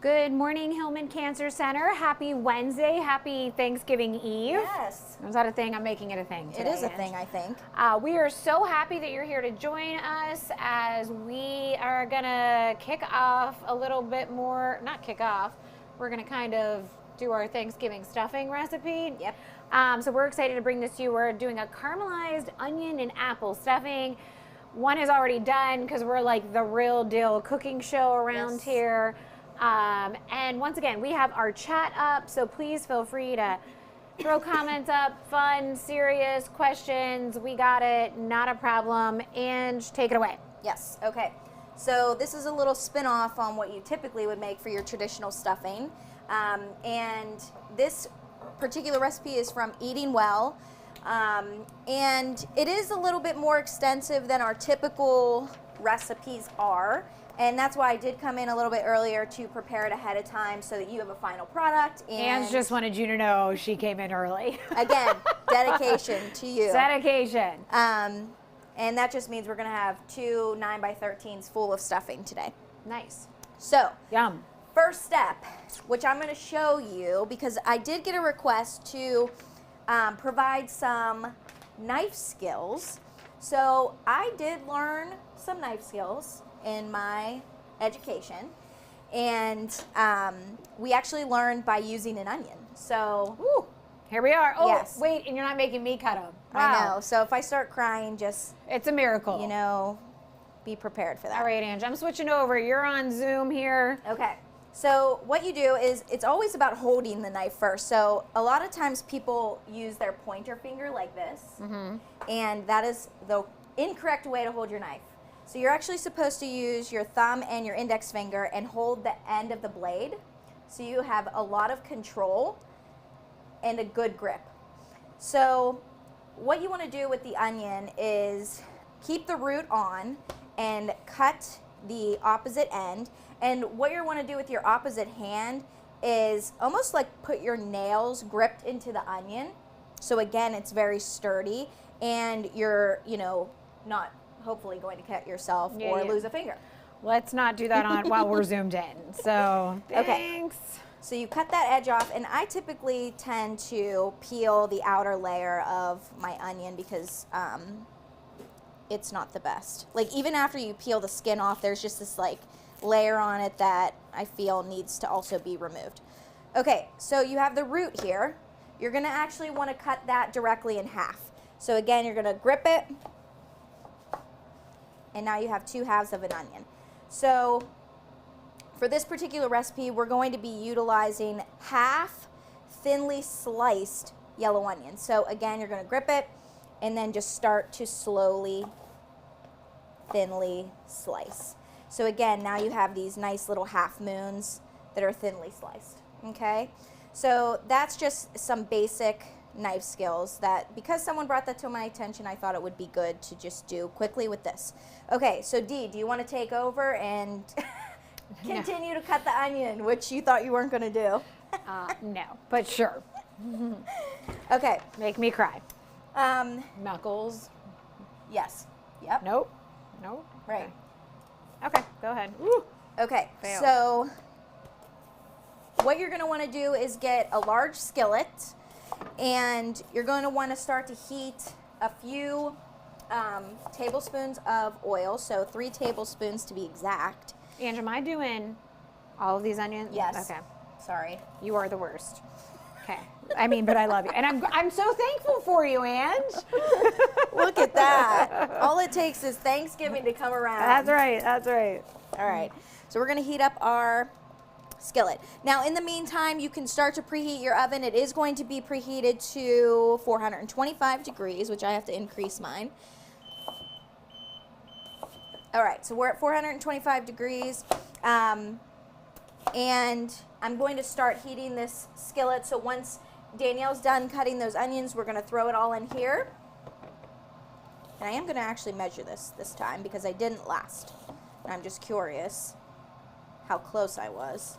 Good morning, Hillman Cancer Center. Happy Wednesday. Happy Thanksgiving Eve. Yes. Is that a thing? I'm making it a thing today. It is a thing, I think. We are so happy that you're here to join us as we are going to kick off a little bit more, not kick off, we're going to kind of do our Thanksgiving stuffing recipe. Yep. So we're excited to bring this to you. We're doing a caramelized onion and apple stuffing. One is already done because we're like the real deal cooking show around here. And once again, we have our chat up, so please feel free to throw comments up, fun, serious questions. We got it, not a problem. And take it away. Yes, okay. So this is a little spin-off on what you typically would make for your traditional stuffing. And this particular recipe is from Eating Well. And it is a little bit more extensive than our typical recipes are. And that's why I did come in a little bit earlier to prepare it ahead of time so that you have a final product. And just wanted you to know she came in early. Again, dedication to you. Dedication. And that just means we're going to have 2 9x13s full of stuffing today. Nice. So, Yum. first step, which I'm going to show you because I did get a request to provide some knife skills. So I did learn some knife skills in my education, and we actually learned by using an onion. So here we are. Oh, yes. Wait, and you're not making me cut them. Wow. I know. So if I start crying, just it's a miracle. You know, be prepared for that. All right, Ange, I'm switching over. You're on Zoom here. Okay. So what you do is it's always about holding the knife first. So a lot of times people use their pointer finger like this, and that is the incorrect way to hold your knife. So you're actually supposed to use your thumb and your index finger and hold the end of the blade so you have a lot of control and a good grip. So what you want to do with the onion is keep the root on and cut the opposite end. And what you want to do with your opposite hand is almost like put your nails gripped into the onion. So again, it's very sturdy and you're, not hopefully going to cut yourself or lose a finger. Let's not do that on while we're zoomed in. So thanks. Okay. So you cut that edge off, and I typically tend to peel the outer layer of my onion because it's not the best. Like even after you peel the skin off, there's just this like layer on it that I feel needs to also be removed. Okay, so you have the root here. You're gonna actually want to cut that directly in half. So again, you're gonna grip it, and now you have 2 halves of an onion. So for this particular recipe, we're going to be utilizing half thinly sliced yellow onions. So again, you're gonna grip it and then just start to slowly, thinly slice. So again, now you have these nice little half moons that are thinly sliced, okay? So that's just some basic knife skills that, because someone brought that to my attention, I thought it would be good to just do quickly with this. Okay, so Dee, do you want to take over and continue to cut the onion, which you thought you weren't going to do? No, but sure. Okay. Make me cry. Knuckles. Yes. Yep. Nope. Nope. Right. Okay, go ahead. Woo. Okay, Fail. so what you're going to want to do is get a large skillet, and you're going to want to start to heat a few tablespoons of oil, so 3 tablespoons to be exact. Ange, am I doing all of these onions? Yes. Okay. Sorry. You are the worst. Okay. I mean, but I love you. And I'm so thankful for you, Ange. Look at that. All it takes is Thanksgiving to come around. That's right. That's right. All right. So we're going to heat up our skillet. Now, in the meantime, you can start to preheat your oven. It is going to be preheated to 425 degrees, which I have to increase mine. All right, so we're at 425 degrees, and I'm going to start heating this skillet. So once Danielle's done cutting those onions, we're going to throw it all in here. And I am going to actually measure this time because I didn't last. And I'm just curious how close I was.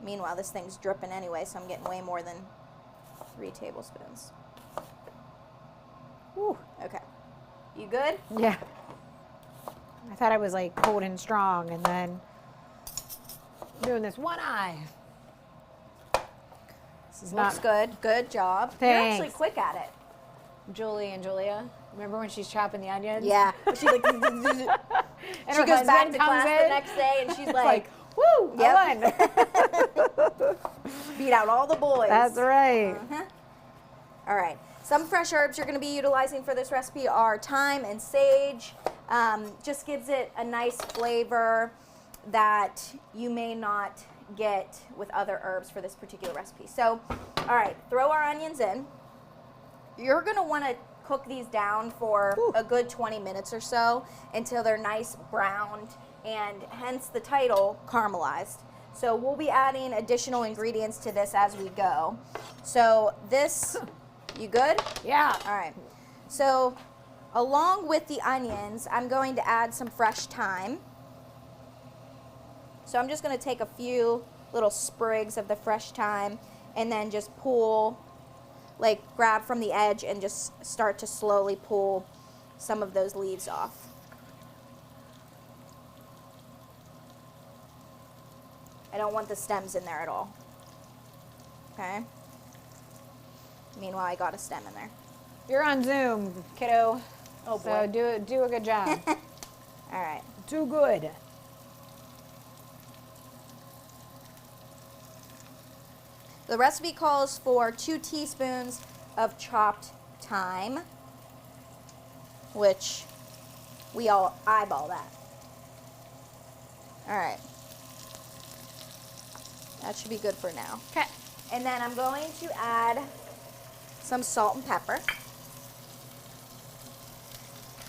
Meanwhile, this thing's dripping anyway, so I'm getting way more than 3 tablespoons. Whew, okay. You good? Yeah. I thought I was like cold and strong, and then doing this one eye. This is Looks not good. Good job. Thanks. You're actually quick at it. Julie and Julia. Remember when she's chopping the onions? Yeah. She like And she her goes back husband to comes class in. the next day and she's It's like, woo, Yep. I won. beat out all the boys. That's right. All right. Some fresh herbs you're going to be utilizing for this recipe are thyme and sage. Just gives it a nice flavor that you may not get with other herbs for this particular recipe. So, all right, throw our onions in. You're going to want to cook these down for a good 20 minutes or so until they're nice browned, and hence the title, caramelized. So we'll be adding additional ingredients to this as we go. So this, you good? Yeah. All right. So along with the onions, I'm going to add some fresh thyme. So I'm just going to take a few little sprigs of the fresh thyme and then just pull, like grab from the edge and just start to slowly pull some of those leaves off. I don't want the stems in there at all. Okay. Meanwhile, I got a stem in there. You're on Zoom, kiddo. Oh So boy. do a good job. All right. Do good. The recipe calls for 2 teaspoons of chopped thyme, which we all eyeball that. All right. That should be good for now. Okay. And then I'm going to add some salt and pepper.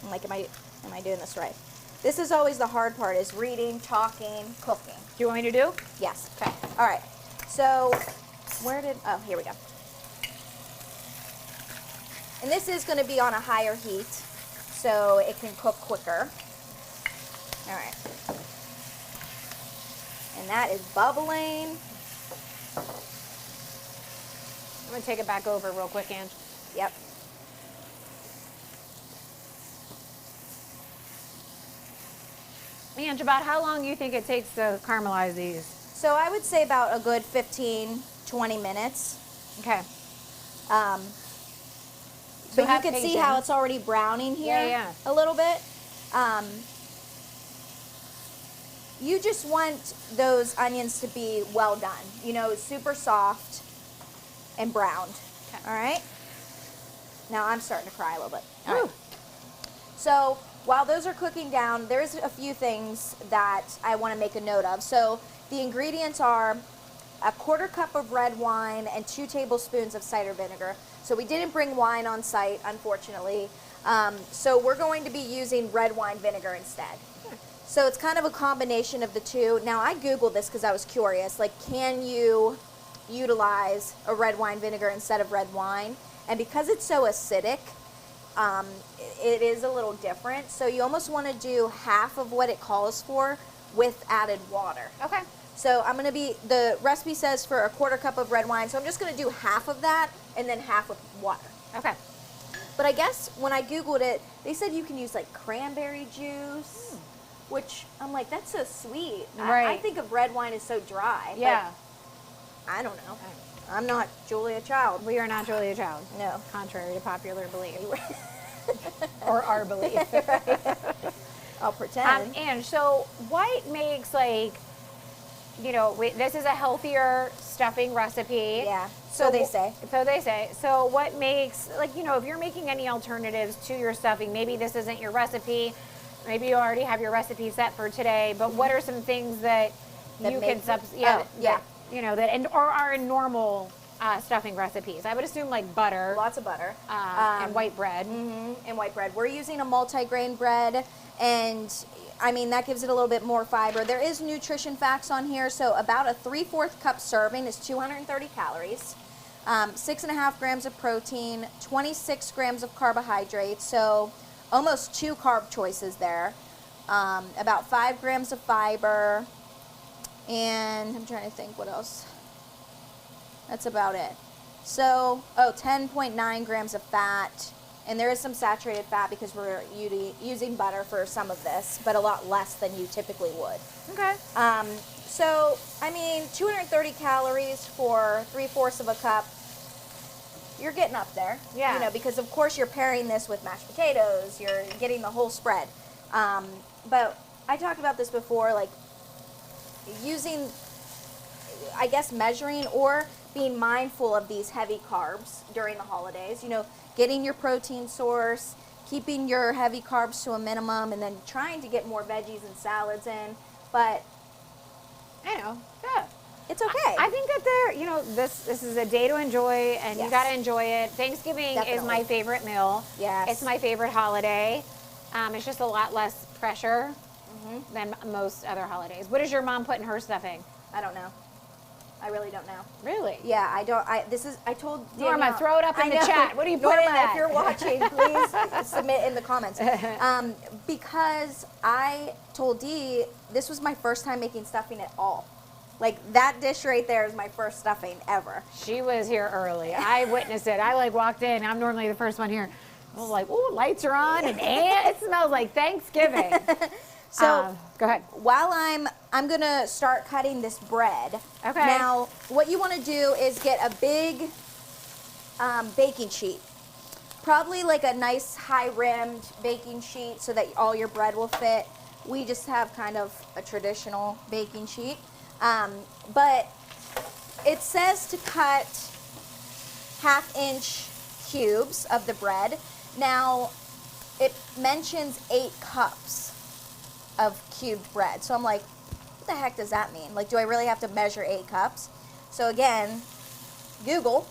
I'm like, am I doing this right? This is always the hard part, is reading, talking, cooking. Do you want me to do? Yes. Okay. All right. So oh, here we go. And this is going to be on a higher heat, so it can cook quicker. All right. And that is bubbling. I'm going to take it back over real quick, Ange. Yep. Ange, about how long do you think it takes to caramelize these? So I would say about a good 15, 20 minutes. Okay. But you have can see patience. how it's already browning here Yeah. a little bit. You just want those onions to be well done. You know, super soft and browned. Okay. All right? Now I'm starting to cry a little bit. All Woo. right. So while those are cooking down, there's a few things that I want to make a note of. So the ingredients are a 1/4 cup of red wine and 2 tablespoons of cider vinegar. So we didn't bring wine on site, unfortunately. So we're going to be using red wine vinegar instead. So it's kind of a combination of the two. Now I Googled this because I was curious, like, can you utilize a red wine vinegar instead of red wine? And because it's so acidic, it is a little different. So you almost want to do half of what it calls for with added water. Okay. So I'm going to the recipe says for a 1/4 cup of red wine, so I'm just going to do half of that and then half with water. Okay. But I guess when I Googled it, they said you can use like cranberry juice, which I'm like, that's so sweet. Right. I think of red wine as so dry. Yeah. But I don't know. I'm not Julia Child. We are not Julia Child. No. Contrary to popular belief. Or our belief. I'll pretend. And so what makes, like, you know, this is a healthier stuffing recipe. Yeah, so they say. So they say. So what makes, like, you know, if you're making any alternatives to your stuffing, maybe this isn't your recipe, maybe you already have your recipe set for today, but what are some things that you can you know, that or are in normal stuffing recipes? I would assume like butter. Lots of butter. And white bread. And white bread. We're using a multi-grain bread, and I mean, that gives it a little bit more fiber. There is nutrition facts on here. So about a 3/4 cup serving is 230 calories, 6.5 grams of protein, 26 grams of carbohydrates. So almost 2 carb choices there. About 5 grams of fiber. And I'm trying to think what else. That's about it. So, 10.9 grams of fat. And there is some saturated fat because we're using butter for some of this, but a lot less than you typically would. Okay. So, I mean, 230 calories for 3/4 of a cup. You're getting up there. Yeah. You know, because of course you're pairing this with mashed potatoes. You're getting the whole spread. But I talked about this before, like using, I guess, measuring or being mindful of these heavy carbs during the holidays. You know, getting your protein source, keeping your heavy carbs to a minimum, and then trying to get more veggies and salads in. But I know. Yeah. it's okay. I think that this is a day to enjoy, and you Yes. got to enjoy it. Thanksgiving is Definitely. my favorite meal. Yes. It's my favorite holiday. It's just a lot less pressure than most other holidays. What does your mom put in her stuffing? I don't know. I really don't know. Really? Yeah, I don't. I told Danielle. Norma, throw it up in I the know. chat. What do you put Norma, in that? if you're watching, please submit in the comments. Because I told Dee this was my first time making stuffing at all. Like, that dish right there is my first stuffing ever. She was here early. I witnessed it. I walked in. I'm normally the first one here. I was like, "Ooh, lights are on, and it smells like Thanksgiving." So go ahead. while I'm gonna start cutting this bread. Okay. Now, what you want to do is get a big baking sheet. Probably like a nice high-rimmed baking sheet so that all your bread will fit. We just have kind of a traditional baking sheet. But it says to cut 1/2-inch cubes of the bread. Now, it mentions 8 cups of cubed bread. So I'm like, what the heck does that mean? Like, do I really have to measure 8 cups? So again, Google.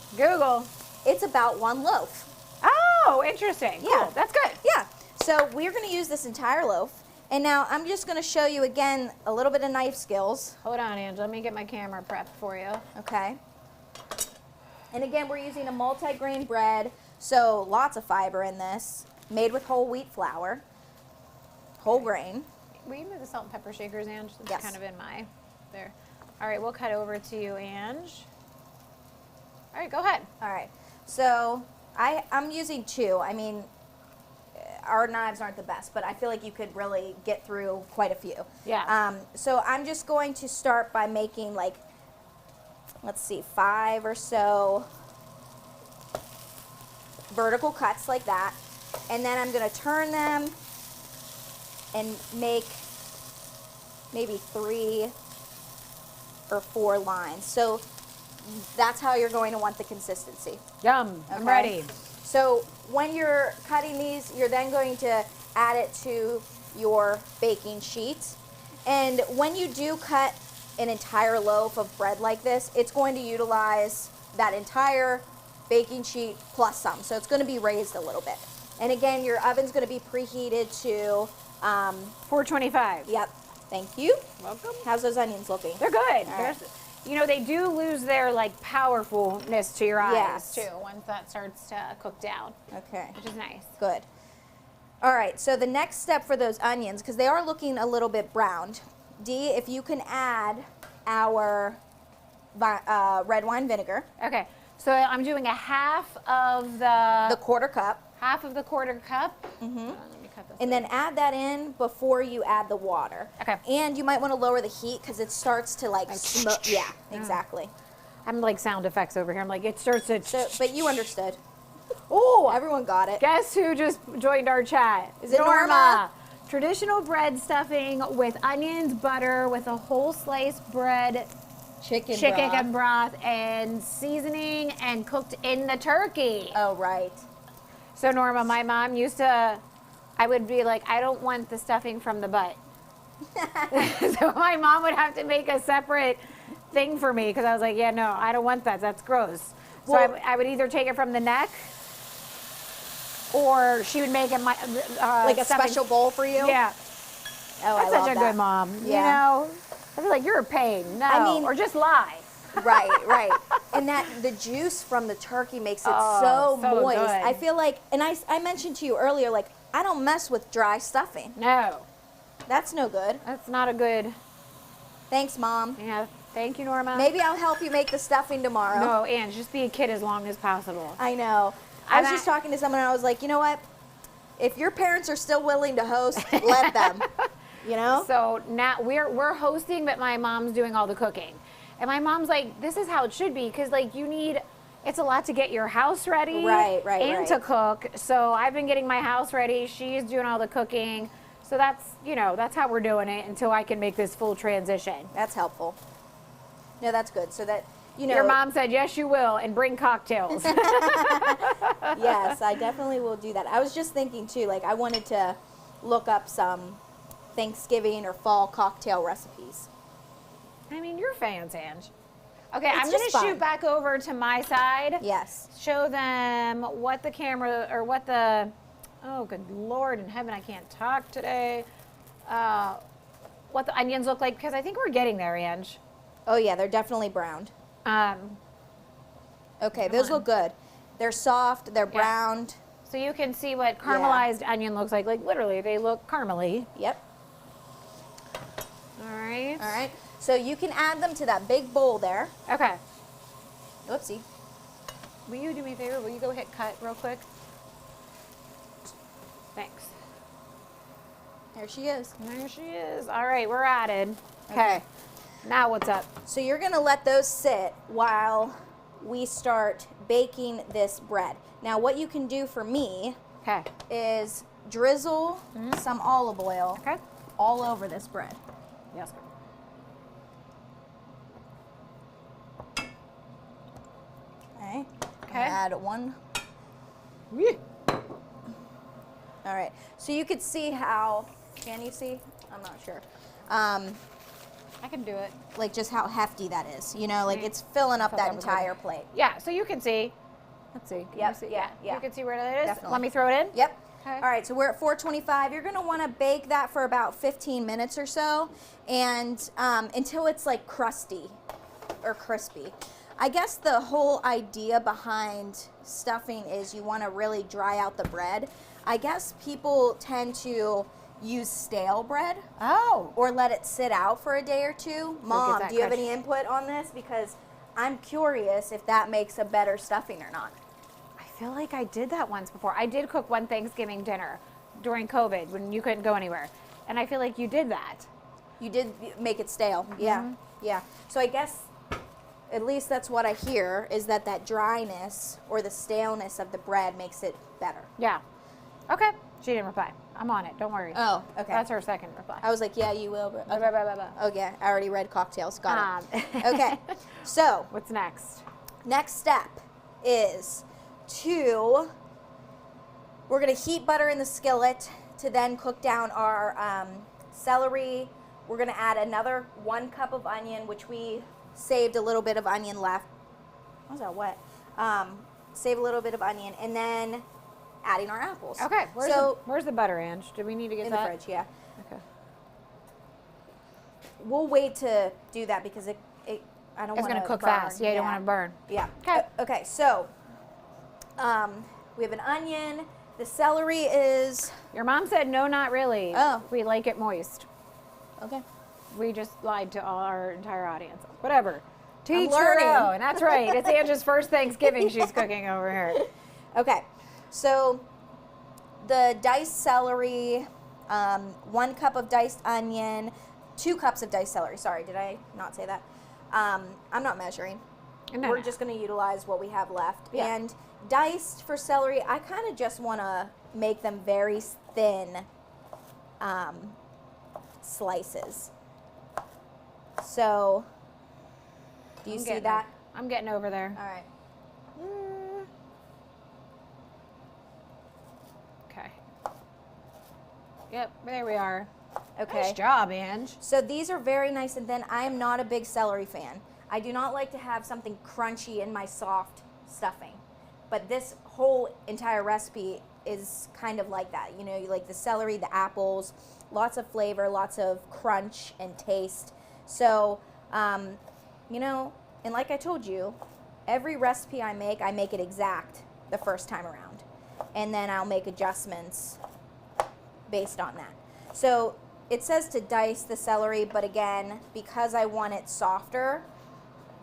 It's about 1 loaf. Oh, interesting. Yeah. Cool. That's good. Yeah. So we're going to use this entire loaf. And now I'm just going to show you again a little bit of knife skills. Hold on, Ange. Let me get my camera prepped for you. Okay. And again, we're using a multi-grain bread, so lots of fiber in this, made with whole wheat flour, whole grain. Will you move the salt and pepper shakers, Ange? It's Yes. kind of in my, there. All right, we'll cut over to you, Ange. All right, go ahead. All right. So I'm using 2. I mean, our knives aren't the best, but I feel like you could really get through quite a few. Yeah. So I'm just going to start by making, like, let's see, 5 or so vertical cuts like that. And then I'm going to turn them and make maybe 3 or 4 lines. So that's how you're going to want the consistency. Yum. I'm Okay. ready. So when you're cutting these, you're then going to add it to your baking sheet. And when you do cut an entire loaf of bread like this, it's going to utilize that entire baking sheet plus some. So it's going to be raised a little bit. And again, your oven's going to be preheated to, 425. yep, thank you. Welcome. How's those onions looking? They're good. All right. They do lose their powerfulness to your eyes Yes. too once that starts to cook down, Okay. which is nice. Good. All right, so the next step for those onions, because they are looking a little bit browned, Dee, if you can add our red wine vinegar, Okay, so I'm doing a half of the the 1/4 cup, half of the 1/4 cup. Let me cut this. and then add that in before you add the water. Okay. And you might want to lower the heat because it starts to smoke. Yeah, exactly. I'm like sound effects over here. I'm like, it starts to. So, but you understood. Oh, Everyone got it. guess who just joined our chat? Is it Norma? Traditional bread stuffing with onions, butter, with a whole sliced bread, chicken broth, and seasoning, and cooked in the turkey. Oh, right. So Norma, my mom used to, I would be like, I don't want the stuffing from the butt. So my mom would have to make a separate thing for me because I was like, yeah, no, I don't want that. That's gross. So Well- I would either take it from the neck, or she would make it Like a stuffing- special bowl for you? Yeah, Oh, that's I love such a that. good mom. Yeah. You know, I feel like you're a pain. No, I mean- or just lie. Right. And the juice from the turkey makes it Oh, so so moist. good. I feel like, and I mentioned to you earlier, like, I don't mess with dry stuffing. No, That's no good. that's not a good. Thanks, Mom. Yeah, thank you, Norma. Maybe I'll help you make the stuffing tomorrow. No, and just be a kid as long as possible. I know. I was I'm just talking to someone and I was like, you know what? If your parents are still willing to host, let them. you know? So now we're hosting, but my mom's doing all the cooking. And my mom's like, this is how it should be, because like it's a lot to get your house ready and to cook. So I've been getting my house ready. She's doing all the cooking. So that's how we're doing it until I can make this full transition. That's helpful. No, that's good. So that, Your mom said, yes, you will, and bring cocktails. Yes, I definitely will do that. I was just thinking too, like I wanted to look up some Thanksgiving or fall cocktail recipes. I mean, you're fans, Ange. Okay, It's I'm going just to fun. shoot back over to my side. Yes. Show them what the camera, or what the, oh, good Lord in heaven, I can't talk today. What the onions look like, because I think we're getting there, Ange. Oh yeah, they're definitely browned. Okay, those look good. They're soft, they're browned. So you can see what caramelized onion looks like. Like literally, they look caramely. Yep. All right. All right. So you can add them to that big bowl there. Okay. Oopsie. Will you do me a favor? Will you go hit cut real quick? Thanks. There she is. There she is. All right, we're added. Okay. Now what's up? So you're going to let those sit while we start baking this bread. Now what you can do for me Okay. is drizzle some olive oil Okay. all over this bread. Yes. Okay. Okay. Add one. Yeah. All right. So you could see how, can you see? I'm not sure. I can do it. Like just how hefty that is. You know, like it's filling up that entire plate. Yeah, so you can see. Let's see. Can Yep, you see? yeah. You can see where that is? Definitely. Let me throw it in? Yep. Okay. All right, so we're at 425. You're going to want to bake that for about 15 minutes or so, and until it's like crusty or crispy. I guess the whole idea behind stuffing is you want to really dry out the bread. I guess people tend to use stale bread Oh. or let it sit out for a day or two. Mom, that do you have crunch. any input on this? Because I'm curious if that makes a better stuffing or not. I feel like I did that once before. I did cook one Thanksgiving dinner during COVID when you couldn't go anywhere. And I feel like you did that. You did make it stale. Yeah. Yeah. So I guess at least that's what I hear is that dryness or the staleness of the bread makes it better. Yeah. Okay. She didn't reply. I'm on it. Don't worry. Oh, okay. That's her second reply. I was like, yeah, you will. But Blah, blah, blah, blah. oh, yeah. I already read cocktails. Got it. Um, Okay. So What's next? next step is we're going to heat butter in the skillet to then cook down our celery. We're going to add another 1 cup of onion, which we saved a little bit of onion left. Why was that wet? Save a little bit of onion, and then adding our apples. Okay. Where's the butter, Ange? Do we need to get in that? the fridge, yeah. Okay. We'll wait to do that because I don't want It's to going to cook burn. fast. Yeah, you don't want to burn. Yeah. Okay. Okay, so we have an onion. The celery is, Your mom said no, not really. Oh. We like it moist. okay. We just lied to all our entire audience. Whatever. To I'm each their learning. own. That's right. It's Ange's first Thanksgiving she's cooking over here. Okay, so the diced celery, 1 cup of diced onion, 2 cups of diced celery. Sorry, did I not say that? I'm not measuring. No, We're no. just going to utilize what we have left. Yeah. And diced for celery, I kind of just want to make them very thin slices. So, do you see that? I'm getting over there. All right. Okay. Yep, there we are. Okay. Nice job, Ange. So these are very nice and thin. I am not a big celery fan. I do not like to have something crunchy in my soft stuffing. But this whole entire recipe is kind of like that. You know, you like the celery, the apples, lots of flavor, lots of crunch and taste. So, you know, and like I told you, every recipe I make it exact the first time around. And then I'll make adjustments based on that. So it says to dice the celery, but again, because I want it softer,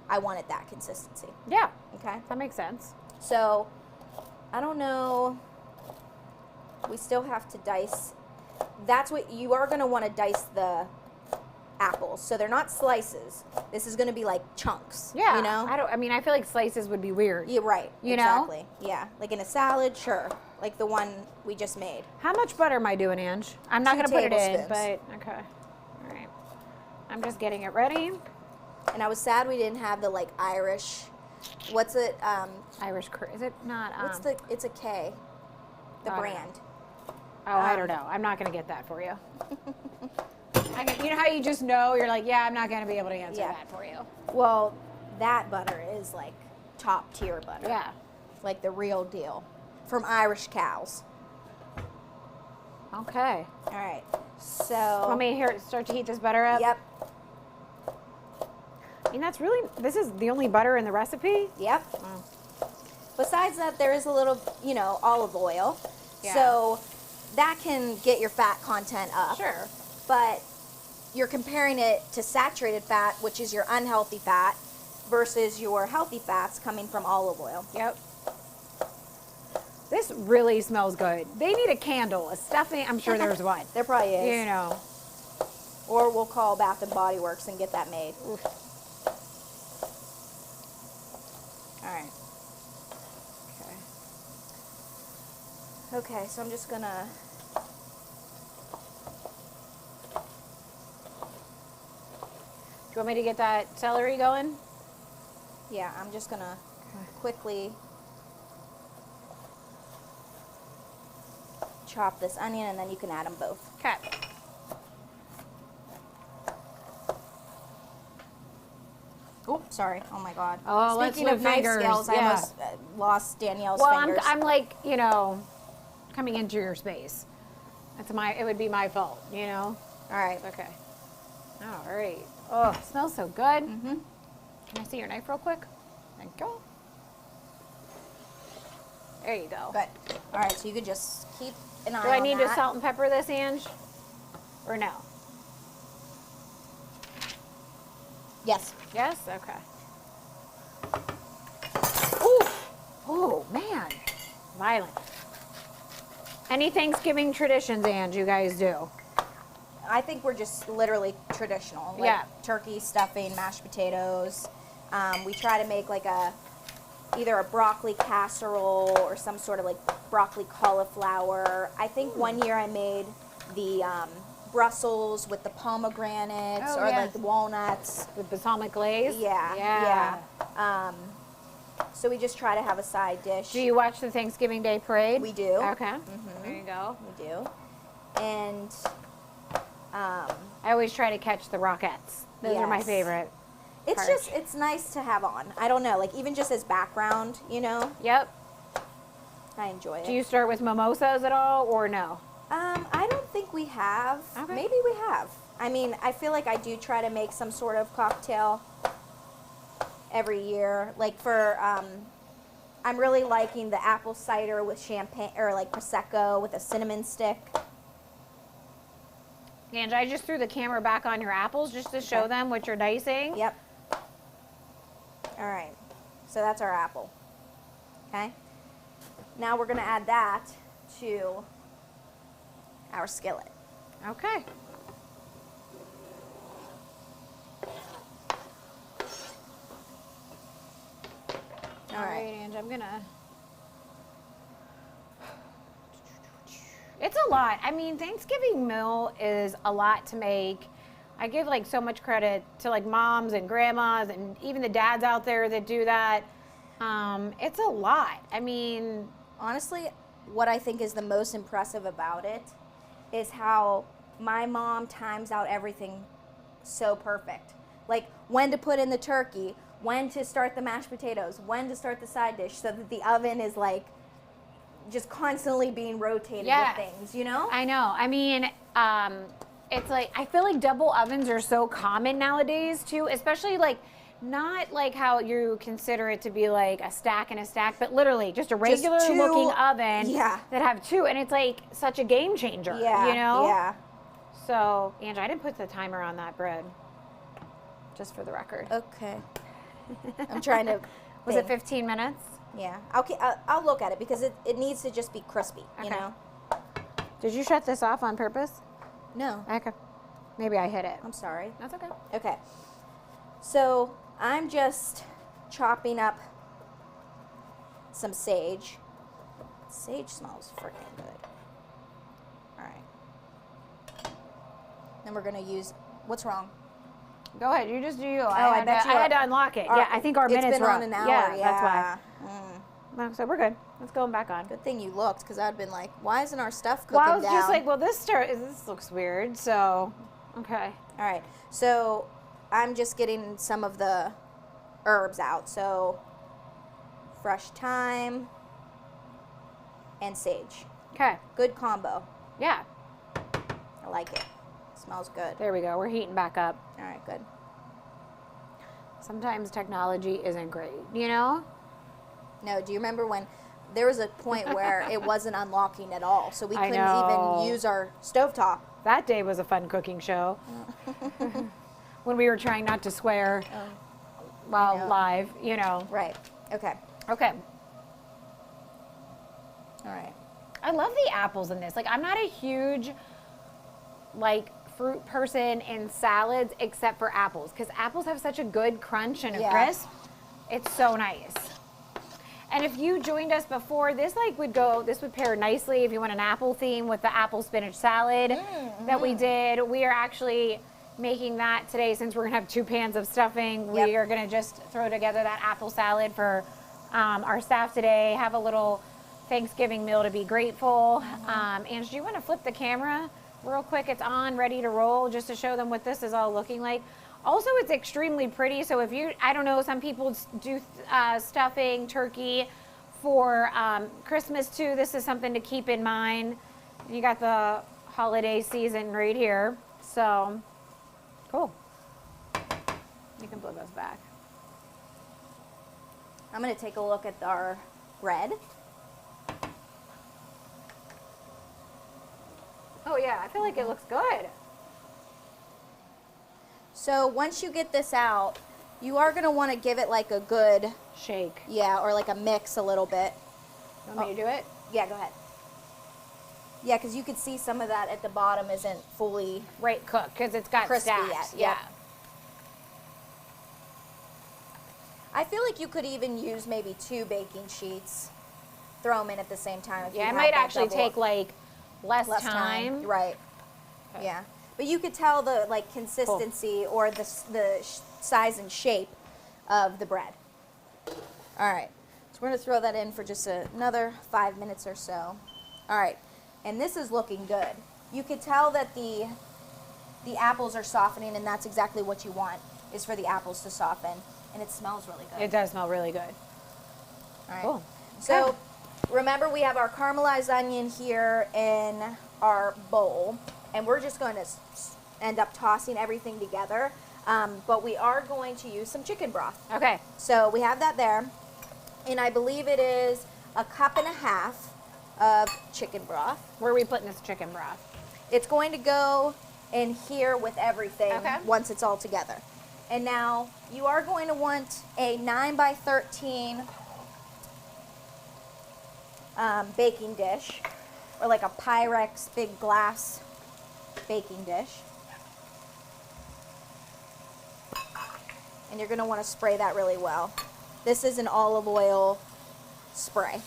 I want it that consistency. Yeah, Okay? that makes sense. So I don't know. We still have to dice that's what you are going to want to dice the apples. So they're not slices. This is going to be like chunks. Yeah. You know? I mean, I feel like slices would be weird. You're right. You exactly. Yeah. Like in a salad, sure. Like the one we just made. How much butter am I doing, Ange? I'm not going to put it in, tablespoons. but okay. All right. I'm just getting it ready. And I was sad we didn't have the like Irish. What's it? Irish, is it not? It's a K. The brand. I don't know. I'm not going to get that for you. You know how you just know? You're like, yeah, I'm not going to be able to answer that for you. Well, that butter is like top tier butter. Yeah. Like the real deal. From Irish cows. Okay. All right. So. Want me to start to heat this butter up? Yep. I mean, this is the only butter in the recipe? Yep. Oh. Besides that, there is a little, olive oil. Yeah. So that can get your fat content up. Sure. But you're comparing it to saturated fat, which is your unhealthy fat, versus your healthy fats coming from olive oil. Yep. This really smells good. They need a candle, a stuffing. I'm sure there's one. There probably is. You know. Or we'll call Bath and Body Works and get that made. Oof. All right. Okay, so I'm just gonna. Do you want me to get that celery going? Yeah, I'm just gonna quickly chop this onion, and then you can add them both. Okay. Oh, sorry. Oh my God. Oh, let's Speaking of lift knife fingers. skills, I Yeah. almost lost Danielle's Well, fingers. I'm like, coming into your space. It would be my fault, All right. Okay. All right. Oh, it smells so good. Mm-hmm. Can I see your knife real quick? Thank you. There you go. Good. All right, so you could just keep an eye on Do I need to that. salt and pepper this, Ange? Or no? Yes. Yes? Okay. Ooh. Oh, man. Violent. Any Thanksgiving traditions, Ange, you guys do? I think we're just literally traditional. Like Yeah. turkey, stuffing, mashed potatoes. We try to make like either a broccoli casserole or some sort of like broccoli cauliflower. I think one year I made the Brussels with the pomegranates or like the walnuts. With balsamic glaze? Yeah. So we just try to have a side dish. Do you watch the Thanksgiving Day parade? We do. Okay. Mm-hmm. There you go. We do. And I always try to catch the Rockettes. Those are my Yes. favorite. it's just, it's nice to have on. I don't know, like even just as background, Yep. I enjoy it. Do you start with mimosas at all or no? I don't think we have. Okay. Maybe we have. I mean, I feel like I do try to make some sort of cocktail every year. Like for, I'm really liking the apple cider with champagne or like Prosecco with a cinnamon stick. Ange, I just threw the camera back on your apples just to show them what you're dicing. Yep. All right. So that's our apple. Okay. Now we're going to add that to our skillet. Okay. All right, Ange, I'm gonna. It's a lot. I mean, Thanksgiving meal is a lot to make. I give like so much credit to like moms and grandmas and even the dads out there that do that. It's a lot. I mean, Honestly, what I think is the most impressive about it is how my mom times out everything so perfect. Like when to put in the turkey, when to start the mashed potatoes, when to start the side dish, so that the oven is like just constantly being rotated Yeah. with things, you know? I know. I mean, it's like, I feel like double ovens are so common nowadays too, especially like, not like how you consider it to be like a stack and a stack, but literally just a regular two- looking oven yeah. that have two. And it's like such a game changer, Yeah. you know? Yeah. So, Ange, I didn't put the timer on that bread, just for the record. Okay. I'm trying to. Was it think. 15 minutes? Yeah. Okay. I'll look at it because it needs to just be crispy, you Okay. know? Did you shut this off on purpose? No. Okay. Maybe I hit it. I'm sorry. That's okay. Okay. So I'm just chopping up some sage. Sage smells freaking good. All right. Then we're going to use, what's wrong? Go ahead. You just do you. I had to unlock it. Yeah, I think our minutes been were on up. an hour. Yeah, Yeah. that's why. No, so we're good. Let's go back on. Good thing you looked, because I'd been like, why isn't our stuff cooking Well, I was down? just like, well, this looks weird. So, okay. All right. So I'm just getting some of the herbs out. So fresh thyme and sage. Okay. Good combo. Yeah. I like it. Smells good. There we go. We're heating back up. All right, good. Sometimes technology isn't great, you know? No, do you remember when there was a point where it wasn't unlocking at all? So we I couldn't know. even use our stovetop. That day was a fun cooking show. When we were trying not to swear while know. live, you know. Right. Okay. Okay. All right. I love the apples in this. Like, I'm not a huge, like, fruit person in salads except for apples, because apples have such a good crunch and a Yeah. crisp. It's so nice. And if you joined us before, this would pair nicely if you want an apple theme with the apple spinach salad that we did. We are actually making that today, since we're gonna have 2 pans of stuffing. Yep. We are gonna just throw together that apple salad for our staff today, have a little Thanksgiving meal to be grateful. Ange, do you want to flip the camera real quick? It's on, ready to roll, just to show them what this is all looking like. Also, it's extremely pretty. So if you, I don't know, some people do stuffing turkey for Christmas too. This is something to keep in mind. You got the holiday season right here. So, cool. You can blow those back. I'm going to take a look at our bread. Oh yeah, I feel like it looks good. So once you get this out, you are going to want to give it like a good, Shake. yeah, or like a mix a little bit. You want me to do it? Yeah, go ahead. Yeah, because you could see some of that at the bottom isn't fully Right, cook, because it's got crispy stacks. yet. Yep. I feel like you could even use maybe 2 baking sheets. Throw them in at the same time. If you Yeah, it have might that actually double- take like less less time. Right. Okay. Yeah. But you could tell the like consistency or the size and shape of the bread. All right. So we're going to throw that in for just another 5 minutes or so. All right. And this is looking good. You could tell that the apples are softening, and that's exactly what you want, is for the apples to soften. And it smells really good. It does smell really good. All right. Cool. So remember, we have our caramelized onion here in our bowl, and we're just going to end up tossing everything together. But we are going to use some chicken broth. Okay. So we have that there, and I believe it is 1.5 cups of chicken broth. Where are we putting this chicken broth? It's going to go in here with everything once it's all together. And now you are going to want a 9x13 baking dish, or like a Pyrex big glass baking dish. And you're going to want to spray that really well. This is an olive oil spray.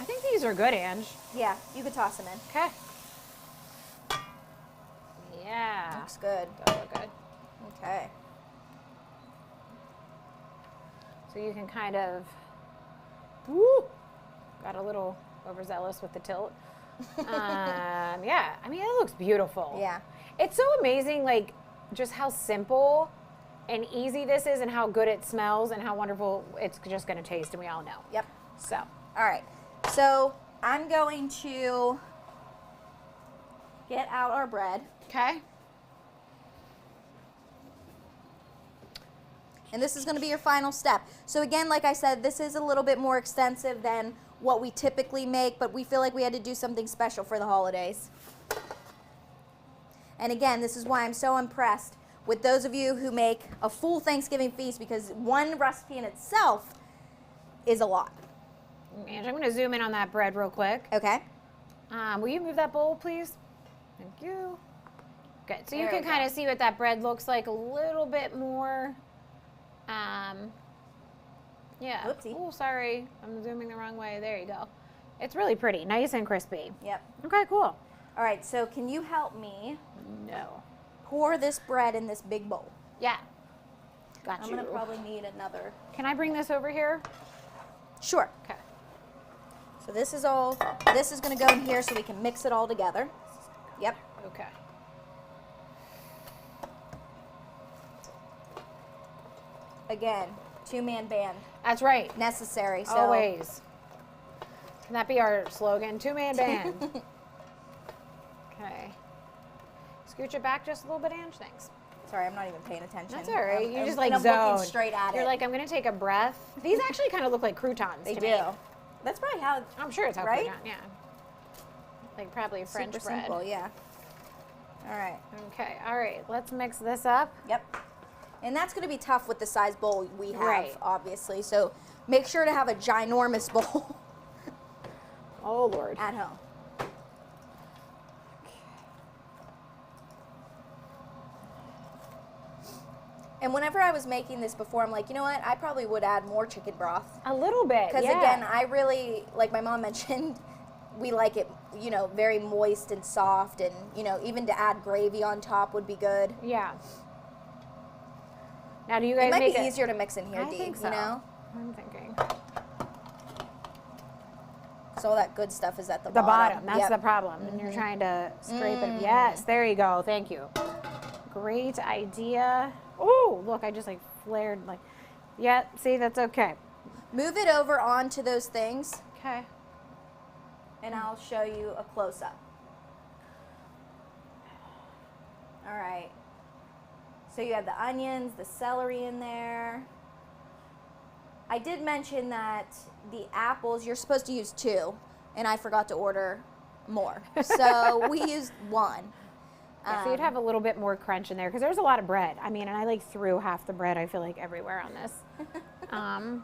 I think these are good, Ange. Yeah, you could toss them in. Okay. Yeah. Looks good. Does look good. Okay. So you can kind of, woo, got a little overzealous with the tilt. Yeah, I mean, it looks beautiful. Yeah. It's so amazing, like, just how simple and easy this is, and how good it smells, and how wonderful it's just going to taste, and we all know. Yep. So. All right. So I'm going to get out our bread. Okay. And this is going to be your final step. So again, like I said, this is a little bit more extensive than what we typically make, but we feel like we had to do something special for the holidays. And again, this is why I'm so impressed with those of you who make a full Thanksgiving feast, because one recipe in itself is a lot. And I'm going to zoom in on that bread real quick. Okay? Will you move that bowl, please? Thank you. Good. So you There can we go. kind of see what that bread looks like a little bit more. Yeah. Whoopsie. Oh, sorry. I'm zooming the wrong way. There you go. It's really pretty. Nice and crispy. Yep. Okay, cool. All right, so can you help me No. pour this bread in this big bowl? Yeah. Got I'm you. gonna probably need another. Can I bring this over here? Sure. Okay. So this is gonna go in here so we can mix it all together. Yep. Okay. Again, two-man band That's right. necessary. So Always. Can that be our slogan? Two-man band. Okay. Scooch it back just a little bit, Ange. Thanks. Sorry, I'm not even paying attention. That's all right. You just like I'm zone. looking straight at You're it. like, I'm gonna take a breath. These actually kind of look like croutons. They to do. me. That's probably how. I'm sure it's how Right? crouton. Yeah. Like probably French Super bread. simple, yeah. All right. Okay. All right. Let's mix this up. Yep. And that's going to be tough with the size bowl we have, Right. obviously. So make sure to have a ginormous bowl Oh Lord. at home. And whenever I was making this before, I'm like, you know what? I probably would add more chicken broth. A little bit. Because yeah. again, I really, like my mom mentioned, we like it, you know, very moist and soft. And, you know, even to add gravy on top would be good. Yeah. Now, do you guys It might make be it easier to mix in here, I Dee, think so. you know? I'm thinking. So all that good stuff is at the The bottom. That's Yep. the problem. And you're trying to scrape it. Yes, there you go. Thank you. Great idea. Oh, look, I just like flared like. Yeah, see, that's okay. Move it over onto those things, Okay. and I'll show you a close-up. All right. So you have the onions, the celery in there. I did mention that the apples, you're supposed to use 2, and I forgot to order more. So we used 1. Yeah, so you'd have a little bit more crunch in there because there's a lot of bread. I mean, and I like threw half the bread, I feel like, everywhere on this. All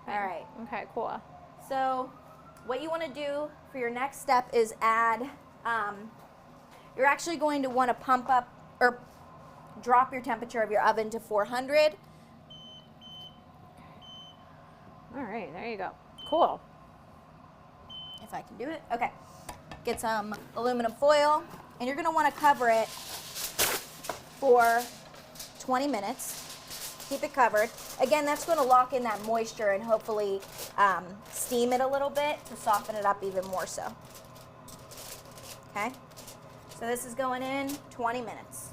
right. Okay, cool. So what you want to do for your next step is add, you're actually going to want to pump up or drop your temperature of your oven to 400. All right, there you go. Cool. If I can do it. Okay. Get some aluminum foil, and you're going to want to cover it for 20 minutes. Keep it covered. Again, that's going to lock in that moisture and hopefully steam it a little bit to soften it up even more so. Okay? So this is going in 20 minutes.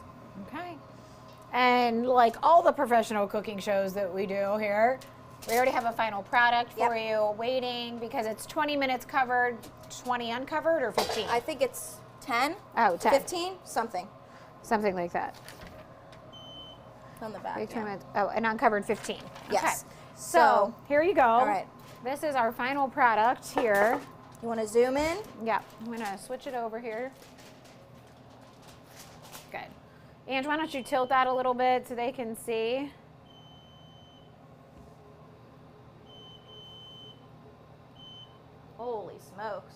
Okay. And like all the professional cooking shows that we do here, we already have a final product for you waiting because it's 20 minutes covered, 20 uncovered, or 15? I think it's 10. Oh, 10. 15, something. Something like that. On the back. Wait, 20 yeah. minutes. Oh, and uncovered 15. Yes. Okay. So here you go. All right. This is our final product here. You want to zoom in? Yeah, I'm gonna switch it over here. Good. Ange, why don't you tilt that a little bit so they can see? Holy smokes.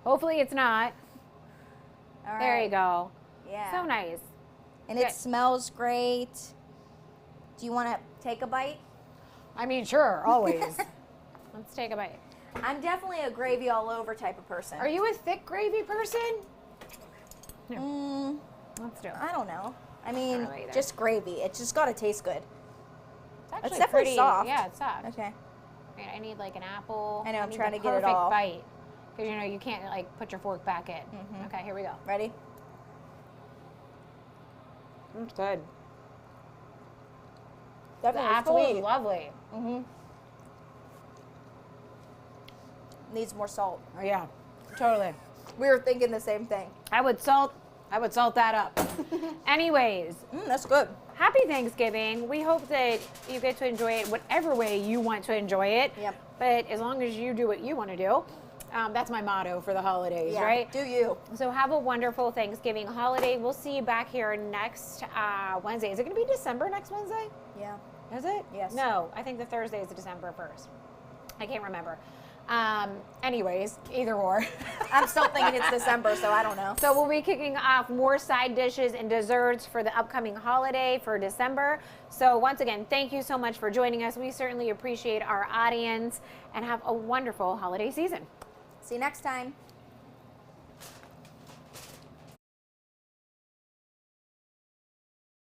Hopefully it's not. All right. There you go. Yeah. So nice. And Good. it smells great. Do you want to take a bite? I mean, sure, always. Let's take a bite. I'm definitely a gravy all over type of person. Are you a thick gravy person? Mm, Let's do it. I don't know. I mean, don't know either. just gravy. It just got to taste good. It's actually definitely pretty soft. Yeah, it's soft. Okay. Right, I need like an apple. I know, I'm need trying the to get it perfect all. bite. Because you know you can't like put your fork back in. Mhm. Okay, here we go. Ready? It's good. The Definitely apple sweet. is lovely. Mm-hmm. Needs more salt. Oh, yeah, totally. We were thinking the same thing. I would salt that up. Anyways, That's good. happy Thanksgiving. We hope that you get to enjoy it whatever way you want to enjoy it. Yep. But as long as you do what you want to do, that's my motto for the holidays, Yeah. right? Do you? So have a wonderful Thanksgiving holiday. We'll see you back here next Wednesday. Is it going to be December next Wednesday? Yeah. Is it? Yes. No, I think the Thursday is December 1st. I can't remember. Anyways, either or. I'm still thinking it's December, so I don't know. So we'll be kicking off more side dishes and desserts for the upcoming holiday for December. So once again, thank you so much for joining us. We certainly appreciate our audience, and have a wonderful holiday season. See you next time.